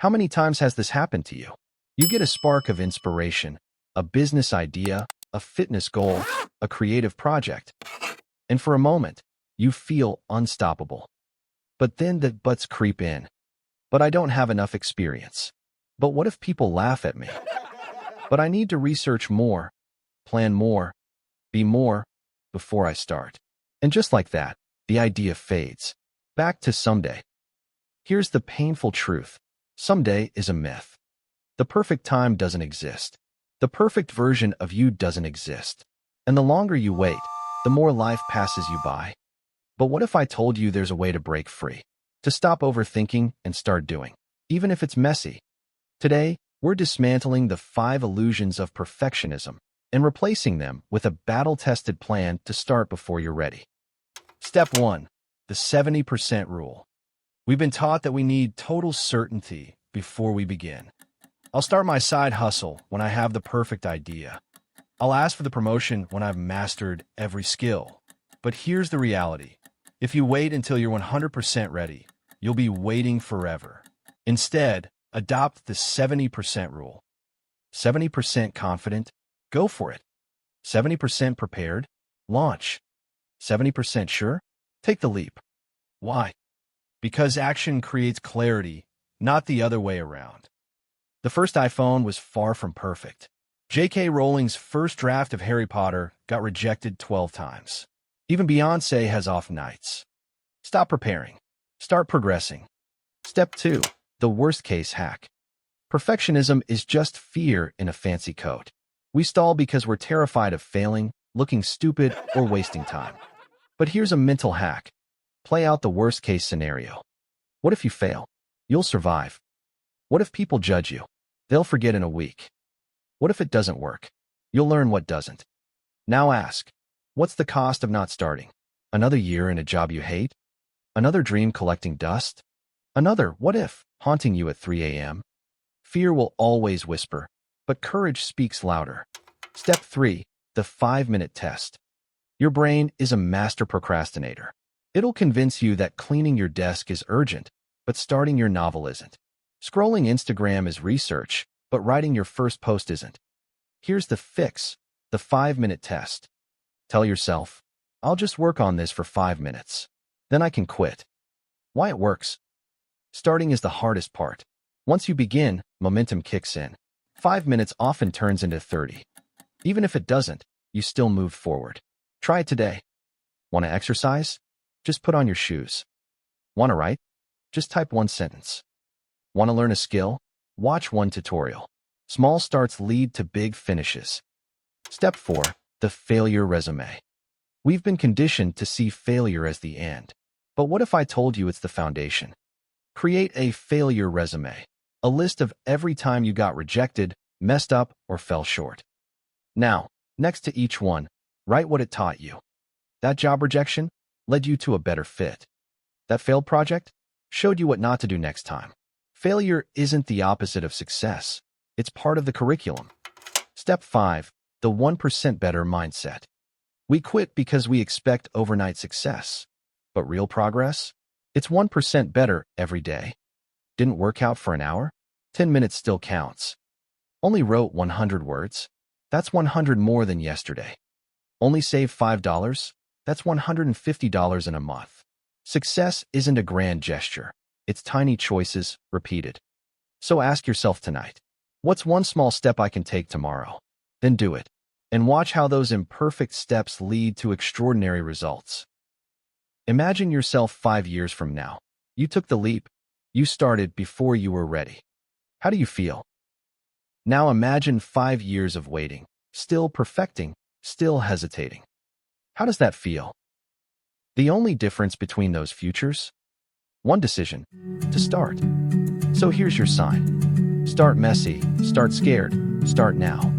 How many times has this happened to you? You get a spark of inspiration, a business idea, a fitness goal, a creative project, and for a moment, you feel unstoppable. But then the buts creep in. But I don't have enough experience. But what if people laugh at me? But I need to research more, plan more, be more, before I start. And just like that, the idea fades. Back to someday. Here's the painful truth. Someday is a myth. The perfect time doesn't exist. The perfect version of you doesn't exist. And the longer you wait, the more life passes you by. But what if I told you there's a way to break free? To stop overthinking and start doing, even if it's messy. Today, we're dismantling the 5 illusions of perfectionism and replacing them with a battle-tested plan to start before you're ready. Step 1. The 70% rule. We've been taught that we need total certainty before we begin. I'll start my side hustle when I have the perfect idea. I'll ask for the promotion when I've mastered every skill. But here's the reality. If you wait until you're 100% ready, you'll be waiting forever. Instead, adopt the 70% rule. 70% confident, go for it. 70% prepared, launch. 70% sure, take the leap. Why? Because action creates clarity, not the other way around. The first iPhone was far from perfect. J.K. Rowling's first draft of Harry Potter got rejected 12 times. Even Beyoncé has off nights. Stop preparing. Start progressing. Step 2. The worst-case hack. Perfectionism is just fear in a fancy coat. We stall because we're terrified of failing, looking stupid, or wasting time. But here's a mental hack. Play out the worst-case scenario. What if you fail? You'll survive. What if people judge you? They'll forget in a week. What if it doesn't work? You'll learn what doesn't. Now ask, what's the cost of not starting? Another year in a job you hate? Another dream collecting dust? Another what if haunting you at 3 a.m.? Fear will always whisper, but courage speaks louder. Step 3. The 5-minute test. Your brain is a master procrastinator. It'll convince you that cleaning your desk is urgent, but starting your novel isn't. Scrolling Instagram is research, but writing your first post isn't. Here's the fix, the 5-minute test. Tell yourself, I'll just work on this for 5 minutes. Then I can quit. Why it works? Starting is the hardest part. Once you begin, momentum kicks in. 5 minutes often turns into 30. Even if it doesn't, you still move forward. Try it today. Want to exercise? Just put on your shoes. Want to write? Just type 1 sentence. Want to learn a skill? Watch 1 tutorial. Small starts lead to big finishes. Step 4. The failure resume. We've been conditioned to see failure as the end. But what if I told you it's the foundation? Create a failure resume, a list of every time you got rejected, messed up, or fell short. Now, next to each one, write what it taught you. That job rejection led you to a better fit. That failed project showed you what not to do next time. Failure isn't the opposite of success. It's part of the curriculum. Step 5. The 1% better mindset. We quit because we expect overnight success. But real progress? It's 1% better every day. Didn't work out for an hour? 10 minutes still counts. Only wrote 100 words? That's 100 more than yesterday. Only saved $5? That's $150 in a month. Success isn't a grand gesture. It's tiny choices repeated. So ask yourself tonight, what's one small step I can take tomorrow? Then do it. And watch how those imperfect steps lead to extraordinary results. Imagine yourself 5 years from now. You took the leap. You started before you were ready. How do you feel? Now imagine 5 years of waiting, still perfecting, still hesitating. How does that feel? The only difference between those futures? One decision, to start. So here's your sign. Start messy, start scared, start now.